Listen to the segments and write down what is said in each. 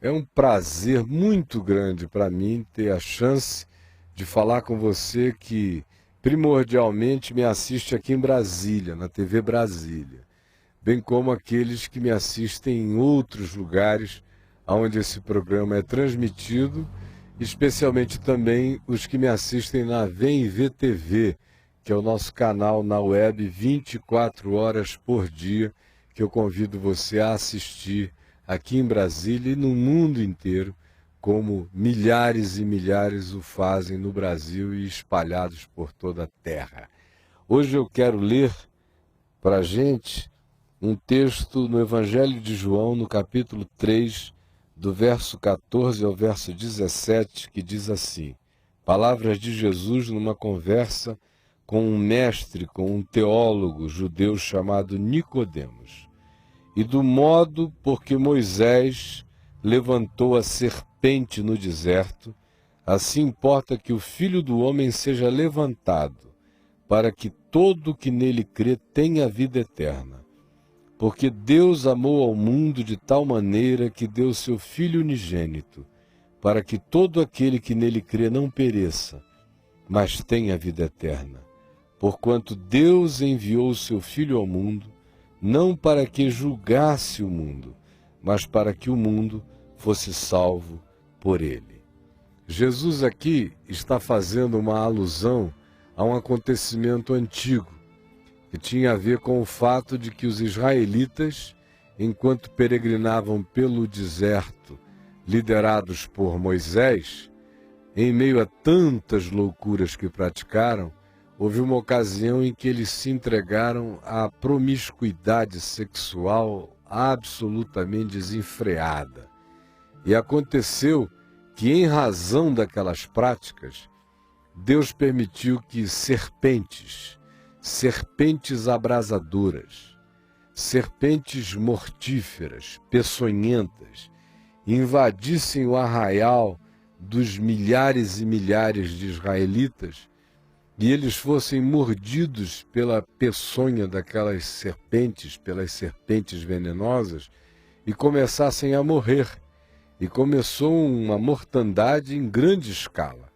É um prazer muito grande para mim ter a chance de falar com você que primordialmente me assiste aqui em Brasília, na TV Brasília, bem como aqueles que me assistem em outros lugares onde esse programa é transmitido, especialmente também os que me assistem na VemVe TV, que é o nosso canal na web 24 horas por dia, que eu convido você a assistir aqui em Brasília e no mundo inteiro, como milhares e milhares o fazem no Brasil e espalhados por toda a terra. Hoje eu quero ler para a gente um texto no Evangelho de João, no capítulo 3, do verso 14 ao verso 17, que diz assim: palavras de Jesus numa conversa com um mestre, com um teólogo judeu chamado Nicodemos. E do modo por que Moisés levantou a serpente no deserto, assim importa que o Filho do Homem seja levantado, para que todo o que nele crê tenha vida eterna. Porque Deus amou ao mundo de tal maneira que deu seu Filho unigênito, para que todo aquele que nele crê não pereça, mas tenha vida eterna. Porquanto Deus enviou o seu Filho ao mundo, não para que julgasse o mundo, mas para que o mundo fosse salvo por ele. Jesus aqui está fazendo uma alusão a um acontecimento antigo, que tinha a ver com o fato de que os israelitas, enquanto peregrinavam pelo deserto, liderados por Moisés, em meio a tantas loucuras que praticaram, houve uma ocasião em que eles se entregaram à promiscuidade sexual absolutamente desenfreada. E aconteceu que, em razão daquelas práticas, Deus permitiu que serpentes abrasadoras, serpentes mortíferas, peçonhentas, invadissem o arraial dos milhares e milhares de israelitas, e eles fossem mordidos pela peçonha daquelas serpentes, pelas serpentes venenosas, e começassem a morrer. E começou uma mortandade em grande escala.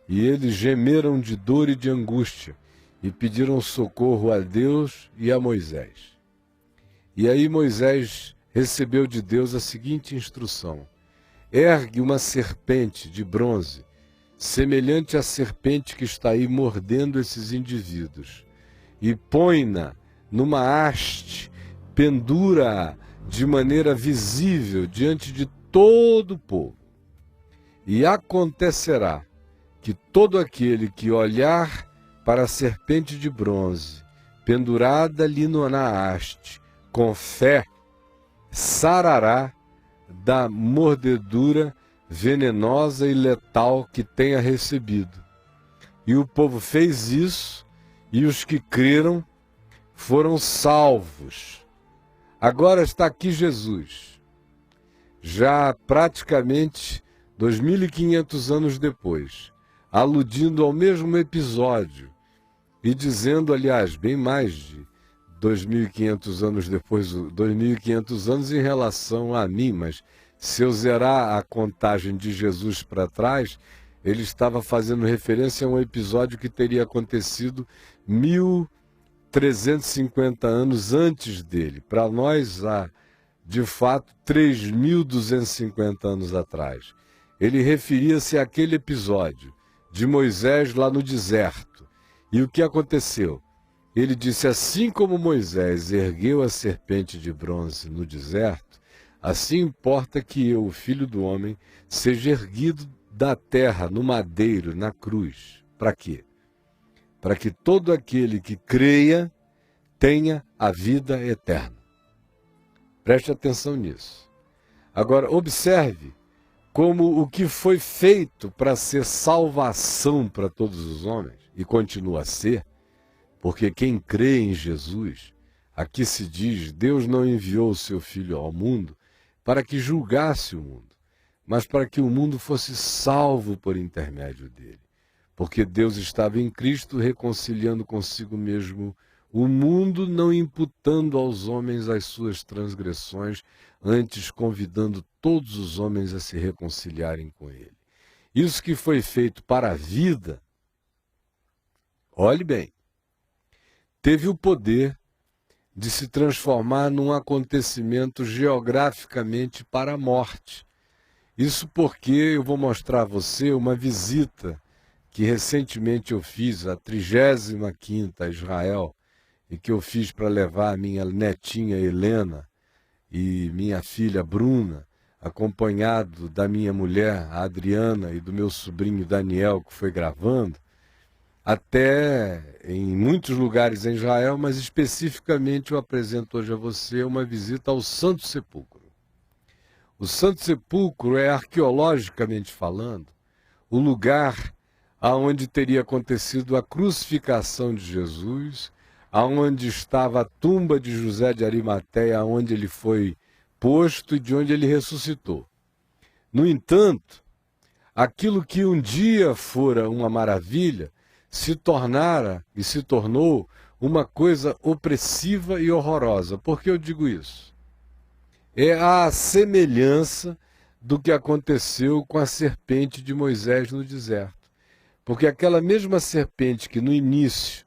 E eles gemeram de dor e de angústia, e pediram socorro a Deus e a Moisés. E aí Moisés recebeu de Deus a seguinte instrução: ergue uma serpente de bronze, semelhante à serpente que está aí mordendo esses indivíduos, e põe-na numa haste, pendura-a de maneira visível diante de todo o povo. E acontecerá que todo aquele que olhar para a serpente de bronze, pendurada ali na haste, com fé, sarará da mordedura venenosa e letal que tenha recebido. E o povo fez isso, e os que creram foram salvos. Agora está aqui Jesus, já praticamente 2.500 anos depois, aludindo ao mesmo episódio e dizendo, aliás, bem mais de 2.500 anos depois, 2.500 anos em relação a mim, mas se eu zerar a contagem de Jesus para trás, ele estava fazendo referência a um episódio que teria acontecido 1.350 anos antes dele. Para nós, há, de fato, 3.250 anos atrás. Ele referia-se àquele episódio de Moisés lá no deserto. E o que aconteceu? Ele disse: assim como Moisés ergueu a serpente de bronze no deserto, assim importa que eu, o Filho do Homem, seja erguido da terra, no madeiro, na cruz. Para quê? Para que todo aquele que creia tenha a vida eterna. Preste atenção nisso. Agora, observe como o que foi feito para ser salvação para todos os homens, e continua a ser, porque quem crê em Jesus, aqui se diz, Deus não enviou o seu Filho ao mundo para que julgasse o mundo, mas para que o mundo fosse salvo por intermédio dele. Porque Deus estava em Cristo reconciliando consigo mesmo o mundo não imputando aos homens as suas transgressões, antes convidando todos os homens a se reconciliarem com ele. Isso que foi feito para a vida, olhe bem, teve o poder de se transformar num acontecimento geograficamente para a morte. Isso porque eu vou mostrar a você uma visita que recentemente eu fiz, a 35ª a Israel, e que eu fiz para levar a minha netinha Helena e minha filha Bruna, acompanhado da minha mulher, a Adriana, e do meu sobrinho Daniel, que foi gravando, até em muitos lugares em Israel, mas especificamente eu apresento hoje a você uma visita ao Santo Sepulcro. O Santo Sepulcro é, arqueologicamente falando, o lugar aonde teria acontecido a crucificação de Jesus, aonde estava a tumba de José de Arimateia, aonde ele foi posto e de onde ele ressuscitou. No entanto, aquilo que um dia fora uma maravilha, se tornou uma coisa opressiva e horrorosa. Por que eu digo isso? É a semelhança do que aconteceu com a serpente de Moisés no deserto. Porque aquela mesma serpente que no início,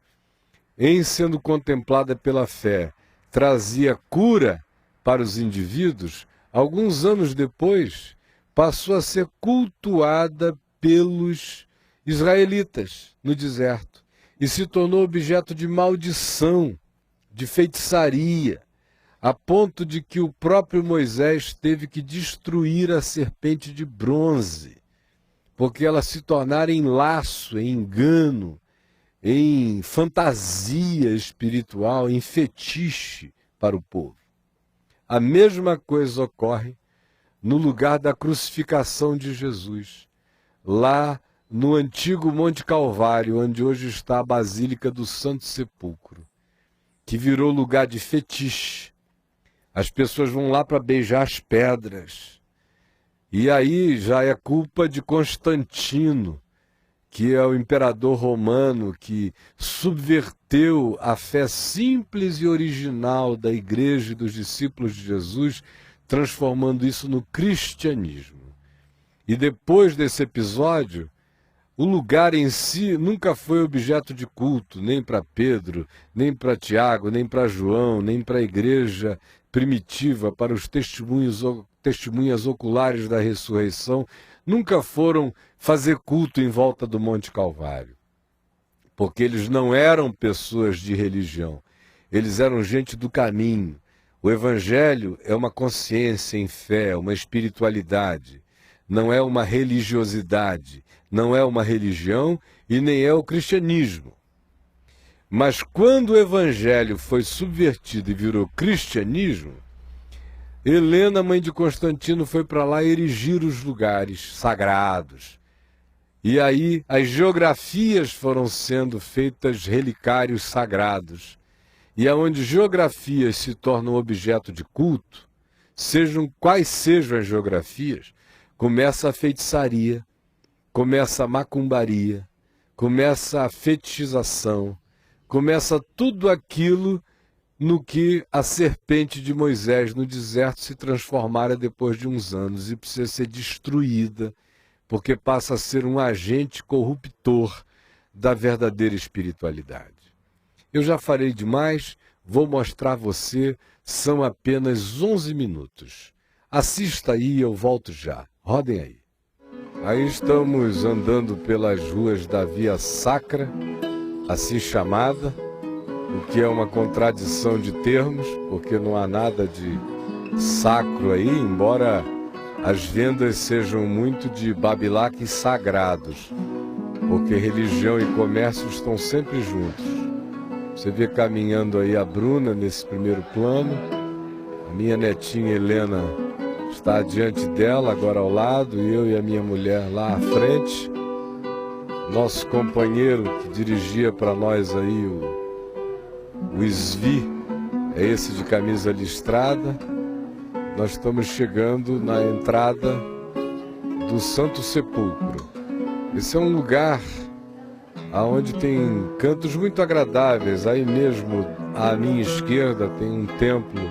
em sendo contemplada pela fé, trazia cura para os indivíduos, alguns anos depois passou a ser cultuada pelos israelitas no deserto e se tornou objeto de maldição, de feitiçaria, a ponto de que o próprio Moisés teve que destruir a serpente de bronze, porque ela se tornara em laço, em engano, em fantasia espiritual, em fetiche para o povo. A mesma coisa ocorre no lugar da crucificação de Jesus, lá no antigo Monte Calvário, onde hoje está a Basílica do Santo Sepulcro, que virou lugar de fetiche. As pessoas vão lá para beijar as pedras. E aí já é culpa de Constantino, que é o imperador romano que subverteu a fé simples e original da igreja e dos discípulos de Jesus, transformando isso no cristianismo. E depois desse episódio, o lugar em si nunca foi objeto de culto, nem para Pedro, nem para Tiago, nem para João, nem para a igreja primitiva, para os testemunhas oculares da ressurreição, nunca foram fazer culto em volta do Monte Calvário. Porque eles não eram pessoas de religião, eles eram gente do caminho. O Evangelho é uma consciência em fé, uma espiritualidade, não é uma religiosidade, não é uma religião e nem é o cristianismo. Mas quando o Evangelho foi subvertido e virou cristianismo, Helena, mãe de Constantino, foi para lá erigir os lugares sagrados. E aí as geografias foram sendo feitas relicários sagrados. E aonde geografias se tornam objeto de culto, sejam quais sejam as geografias, começa a feitiçaria, começa a macumbaria, começa a fetichização, começa tudo aquilo no que a serpente de Moisés no deserto se transformara depois de uns anos e precisa ser destruída, porque passa a ser um agente corruptor da verdadeira espiritualidade. Eu já falei demais, vou mostrar a você, são apenas 11 minutos. Assista aí e eu volto já. Rodem aí. Aí estamos andando pelas ruas da Via Sacra, assim chamada, o que é uma contradição de termos, porque não há nada de sacro aí, embora as vendas sejam muito de babilaque sagrados, porque religião e comércio estão sempre juntos. Você vê caminhando aí a Bruna nesse primeiro plano, a minha netinha Helena está diante dela, agora ao lado, e eu e a minha mulher lá à frente. Nosso companheiro que dirigia para nós aí o Svi, é esse de camisa listrada. Nós estamos chegando na entrada do Santo Sepulcro. Esse é um lugar aonde tem cantos muito agradáveis. Aí mesmo à minha esquerda tem um templo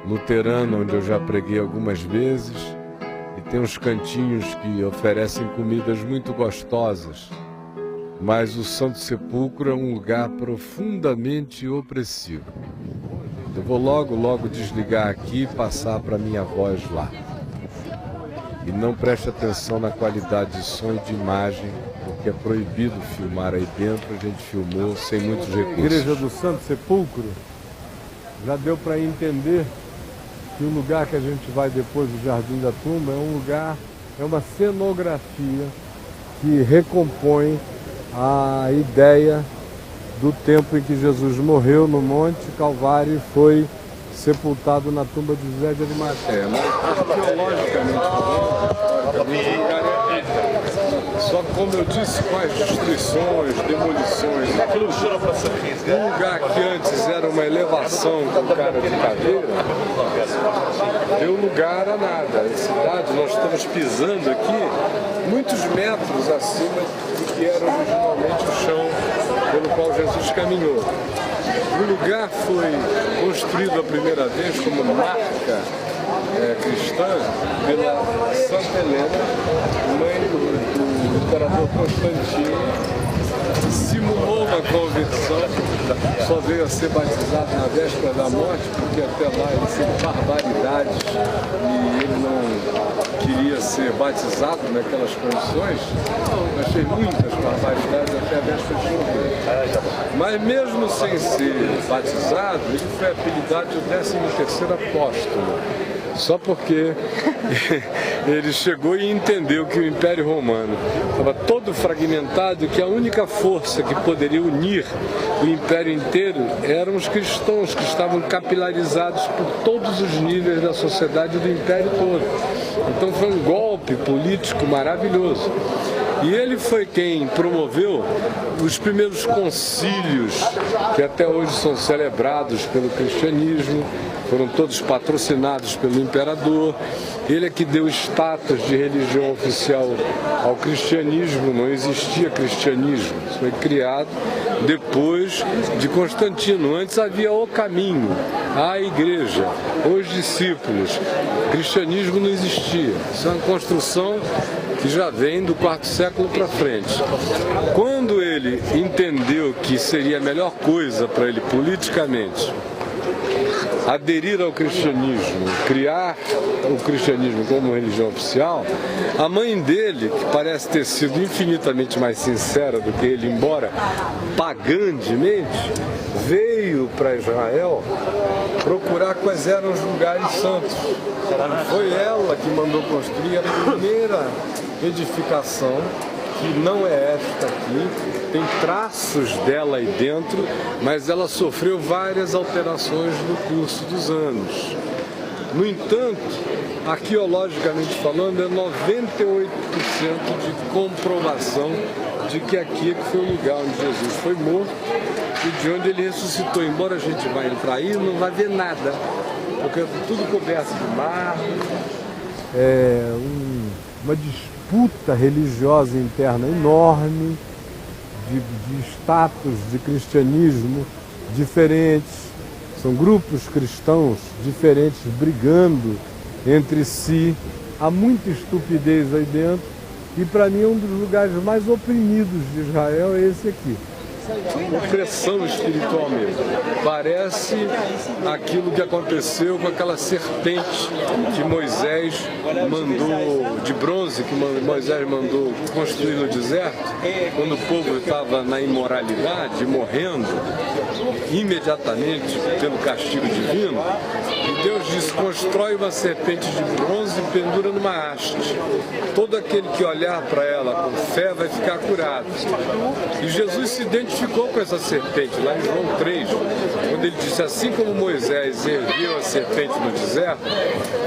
luterano onde eu já preguei algumas vezes, e tem uns cantinhos que oferecem comidas muito gostosas. Mas o Santo Sepulcro é um lugar profundamente opressivo. Eu vou logo desligar aqui e passar para minha voz lá. E não preste atenção na qualidade de som e de imagem, porque é proibido filmar aí dentro. A gente filmou sem muitos recursos. A Igreja do Santo Sepulcro, já deu para entender que o lugar que a gente vai depois do Jardim da Tumba é um lugar, é uma cenografia que recompõe a ideia do tempo em que Jesus morreu no Monte Calvário e foi sepultado na tumba de José de Arimateia. Arqueologicamente falando, só como eu disse, com as destruições, demolições, um lugar que antes era uma elevação com cara de caveira, deu lugar a nada. A cidade, nós estamos pisando aqui muitos metros acima do que era originalmente o chão pelo qual Jesus caminhou. O lugar foi construído a primeira vez como marca cristã pela Santa Helena, mãe do imperador Constantino, que simulou uma conversão, só veio a ser batizado na véspera da morte, porque até lá ele fez barbaridades e ele não queria ser batizado naquelas condições. Eu achei muitas barbaridades até a véspera de morrer. Mas mesmo sem ser batizado, ele foi apelidado de 13º apóstolo. Só porque ele chegou e entendeu que o Império Romano estava todo fragmentado, que a única força que poderia unir o Império inteiro eram os cristãos, que estavam capilarizados por todos os níveis da sociedade do Império todo. Então foi um golpe político maravilhoso. E ele foi quem promoveu os primeiros concílios, que até hoje são celebrados pelo cristianismo, foram todos patrocinados pelo imperador. Ele é que deu status de religião oficial ao cristianismo. Não existia cristianismo, isso foi criado depois de Constantino. Antes havia o caminho, a igreja, os discípulos. O cristianismo não existia. Isso é uma construção que já vem do quarto século para frente. Quando ele entendeu que seria a melhor coisa para ele politicamente aderir ao cristianismo, criar o cristianismo como religião oficial, a mãe dele, que parece ter sido infinitamente mais sincera do que ele, embora pagandemente, veio para Israel procurar quais eram os lugares santos. Foi ela que mandou construir a primeira edificação, que não é esta aqui, tem traços dela aí dentro, mas ela sofreu várias alterações no curso dos anos. No entanto, arqueologicamente falando, é 98% de comprovação de que aqui é que foi o lugar onde Jesus foi morto e de onde ele ressuscitou. Embora a gente vá entrar aí, não vai ver nada, porque é tudo coberto de mármore. É uma disputa religiosa interna enorme, de status de cristianismo diferentes. São grupos cristãos diferentes brigando entre si. Há muita estupidez aí dentro. E para mim um dos lugares mais oprimidos de Israel é esse aqui. Opressão espiritual mesmo. Parece aquilo que aconteceu com aquela serpente que Moisés mandou, de bronze, que Moisés mandou construir no deserto, quando o povo estava na imoralidade, morrendo imediatamente pelo castigo divino. E Deus disse: constrói uma serpente de bronze e pendura numa haste. Todo aquele que olhar para ela com fé vai ficar curado. E Jesus se identificou identificou com essa serpente lá em João 3, quando ele disse: assim como Moisés ergueu a serpente no deserto,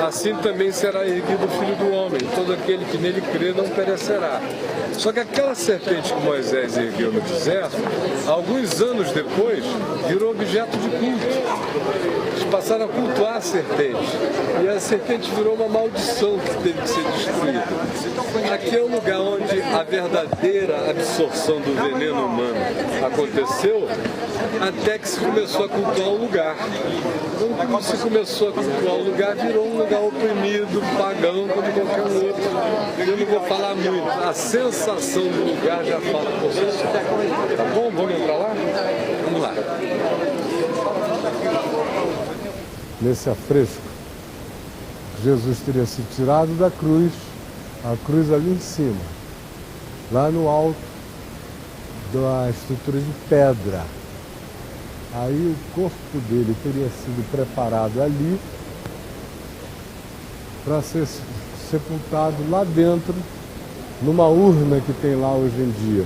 assim também será erguido o Filho do Homem. Todo aquele que nele crê não perecerá. Só que aquela serpente que Moisés ergueu no deserto, alguns anos depois, virou objeto de culto. Eles passaram a cultuar a serpente. E a serpente virou uma maldição que teve que ser destruída. Aqui é o lugar onde a verdadeira absorção do veneno humano aconteceu, até que se começou a cultuar o lugar. Quando se começou a cultuar o lugar, virou um lugar oprimido, pagão, como qualquer outro. Eu não vou falar muito. A sensação do lugar já fala por si só. Tá bom? Vamos entrar lá? Vamos lá. Nesse afresco, Jesus teria se tirado da cruz, a cruz ali em cima, lá no alto da estrutura de pedra. Aí o corpo dele teria sido preparado ali para ser sepultado lá dentro, numa urna que tem lá hoje em dia,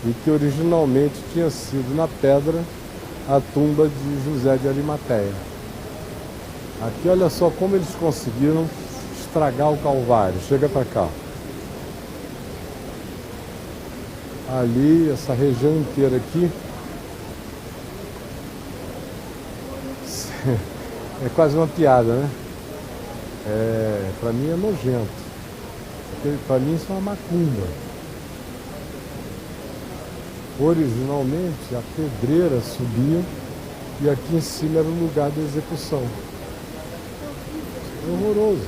e que originalmente tinha sido na pedra a tumba de José de Arimateia. Aqui olha só como eles conseguiram estragar o Calvário. Chega para cá. Ali, essa região inteira aqui, é quase uma piada, né? Para mim é nojento. Para mim isso é uma macumba. Originalmente a pedreira subia e aqui em cima era o lugar da execução. É horroroso.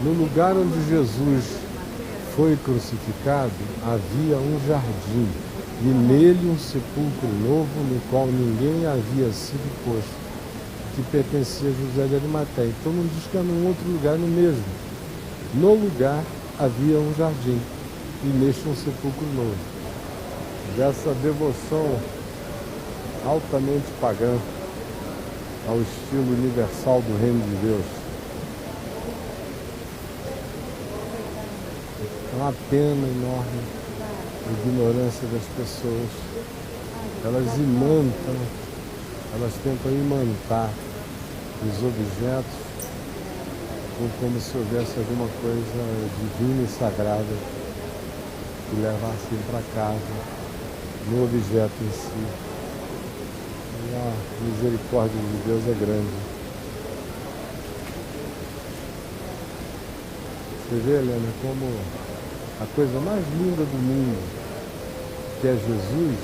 No lugar onde Jesus foi crucificado havia um jardim e nele um sepulcro novo no qual ninguém havia sido posto, que pertencia a José de Arimateia. Então não diz que é num outro lugar, no mesmo. No lugar havia um jardim e neste um sepulcro novo. Dessa devoção altamente pagã ao estilo universal do reino de Deus. É uma pena enorme a ignorância das pessoas. Elas tentam imantar os objetos como se houvesse alguma coisa divina e sagrada que levassem para casa no objeto em si. E a misericórdia de Deus é grande. Você vê, Helena, como a coisa mais linda do mundo, que é Jesus,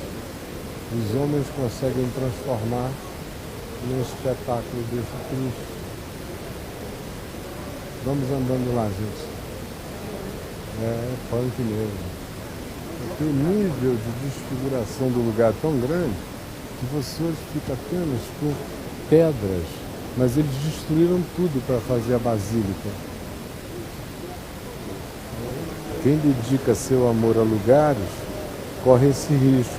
os homens conseguem transformar num espetáculo desse Cristo. Vamos andando lá, gente. É punk mesmo. Tem um nível de desfiguração do lugar tão grande que você hoje fica apenas com pedras, mas eles destruíram tudo para fazer a basílica. Quem dedica seu amor a lugares corre esse risco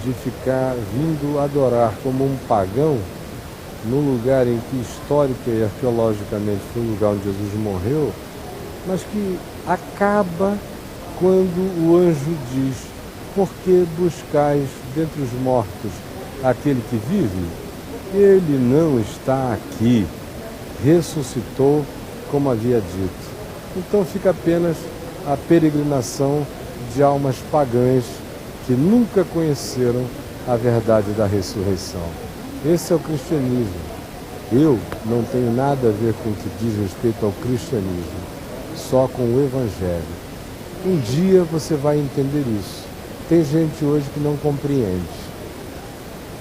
de ficar vindo adorar como um pagão no lugar em que histórica e arqueologicamente foi o lugar onde Jesus morreu, mas que acaba quando o anjo diz: por que buscais dentre os mortos aquele que vive? Ele não está aqui, ressuscitou como havia dito. Então fica apenas a peregrinação de almas pagãs que nunca conheceram a verdade da ressurreição. Esse é o cristianismo. Eu não tenho nada a ver com o que diz respeito ao cristianismo, só com o evangelho. Um dia você vai entender isso. Tem gente hoje que não compreende,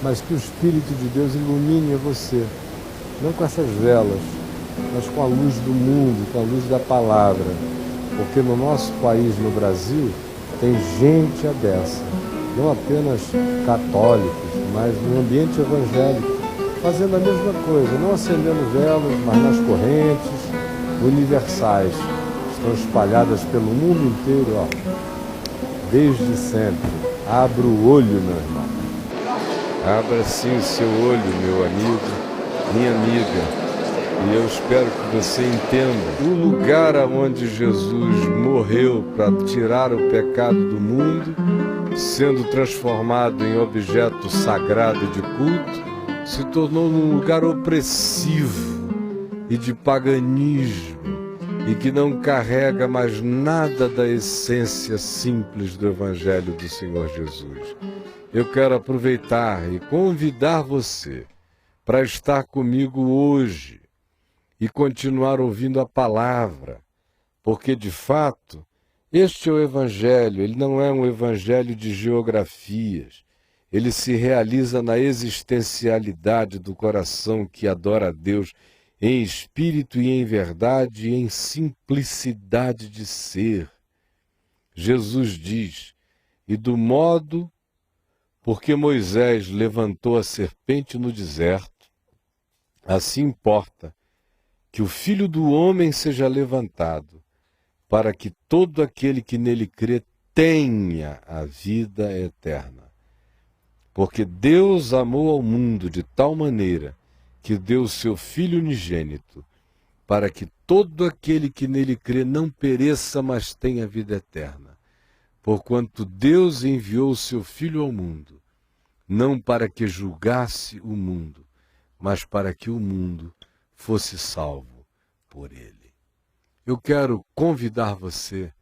mas que o Espírito de Deus ilumine você, não com essas velas, mas com a luz do mundo, com a luz da palavra. Porque no nosso país, no Brasil, tem gente a dessa, não apenas católicos, mas no ambiente evangélico, fazendo a mesma coisa, não acendendo velas, mas nas correntes universais. Estão espalhadas pelo mundo inteiro, ó, desde sempre. Abra o olho, meu irmão. Abra sim o seu olho, meu amigo, minha amiga. E eu espero que você entenda o lugar aonde Jesus morreu para tirar o pecado do mundo, sendo transformado em objeto sagrado de culto, se tornou num lugar opressivo e de paganismo, e que não carrega mais nada da essência simples do Evangelho do Senhor Jesus. Eu quero aproveitar e convidar você para estar comigo hoje e continuar ouvindo a palavra, porque de fato este é o Evangelho. Ele não é um evangelho de geografias, ele se realiza na existencialidade do coração que adora a Deus em espírito e em verdade e em simplicidade de ser. Jesus diz: e do modo porque Moisés levantou a serpente no deserto, assim importa que o Filho do Homem seja levantado, para que todo aquele que nele crê tenha a vida eterna. Porque Deus amou ao mundo de tal maneira que deu o seu Filho unigênito, para que todo aquele que nele crê não pereça, mas tenha vida eterna. Porquanto Deus enviou o seu Filho ao mundo, não para que julgasse o mundo, mas para que o mundo fosse salvo por ele. Eu quero convidar você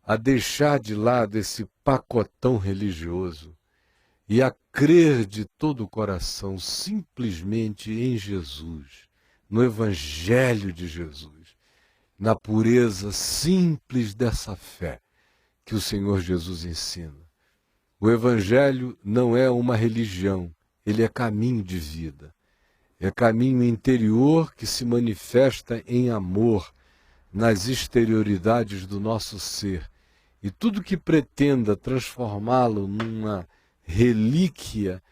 a deixar de lado esse pacotão religioso e a crer de todo o coração simplesmente em Jesus, no Evangelho de Jesus, na pureza simples dessa fé que o Senhor Jesus ensina. O Evangelho não é uma religião, ele é caminho de vida. É caminho interior que se manifesta em amor nas exterioridades do nosso ser. E tudo que pretenda transformá-lo numa relíquia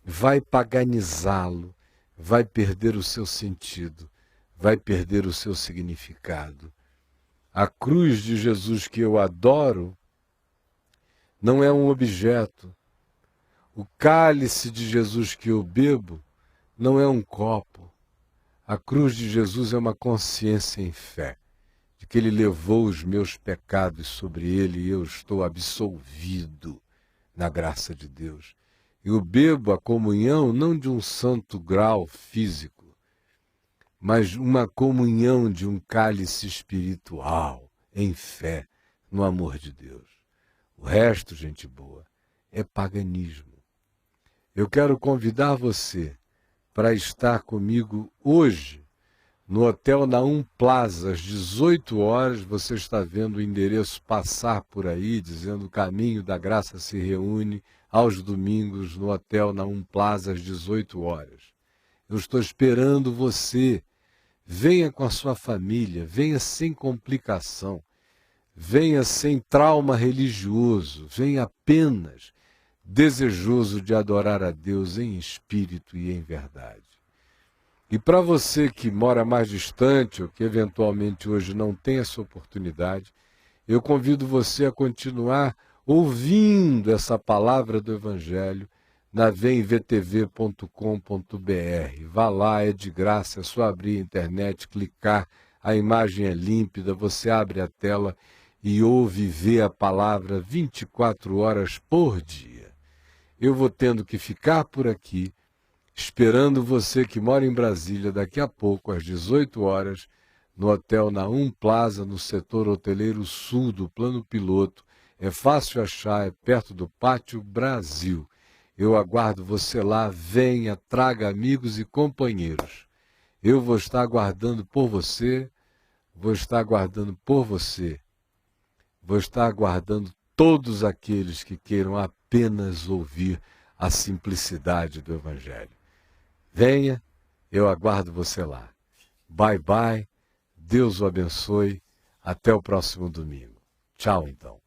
vai paganizá-lo, vai perder o seu sentido, vai perder o seu significado. A cruz de Jesus que eu adoro não é um objeto. O cálice de Jesus que eu bebo não é um copo. A cruz de Jesus é uma consciência em fé, de que ele levou os meus pecados sobre ele e eu estou absolvido na graça de Deus. Eu bebo a comunhão não de um santo grau físico, mas uma comunhão de um cálice espiritual, em fé, no amor de Deus. O resto, gente boa, é paganismo. Eu quero convidar você para estar comigo hoje no Hotel Naum Plaza, às 18 horas. Você está vendo o endereço passar por aí, dizendo: o Caminho da Graça se reúne aos domingos no Hotel Naum Plaza, às 18 horas. Eu estou esperando você. Venha com a sua família, venha sem complicação, venha sem trauma religioso, venha apenas desejoso de adorar a Deus em espírito e em verdade. E para você que mora mais distante ou que eventualmente hoje não tem essa oportunidade, eu convido você a continuar ouvindo essa palavra do Evangelho na vemvtv.com.br. Vá lá, é de graça, é só abrir a internet, clicar, a imagem é límpida, você abre a tela e ouve e vê a palavra 24 horas por dia. Eu vou tendo que ficar por aqui, esperando você que mora em Brasília daqui a pouco, às 18 horas, no Hotel Naum Plaza, no setor hoteleiro sul do Plano Piloto. É fácil achar, é perto do Pátio Brasil. Eu aguardo você lá, venha, traga amigos e companheiros. Eu vou estar aguardando por você, vou estar aguardando por você, vou estar aguardando todos aqueles que queiram apenas ouvir a simplicidade do Evangelho. Venha, eu aguardo você lá. Bye, bye, Deus o abençoe, até o próximo domingo. Tchau, então.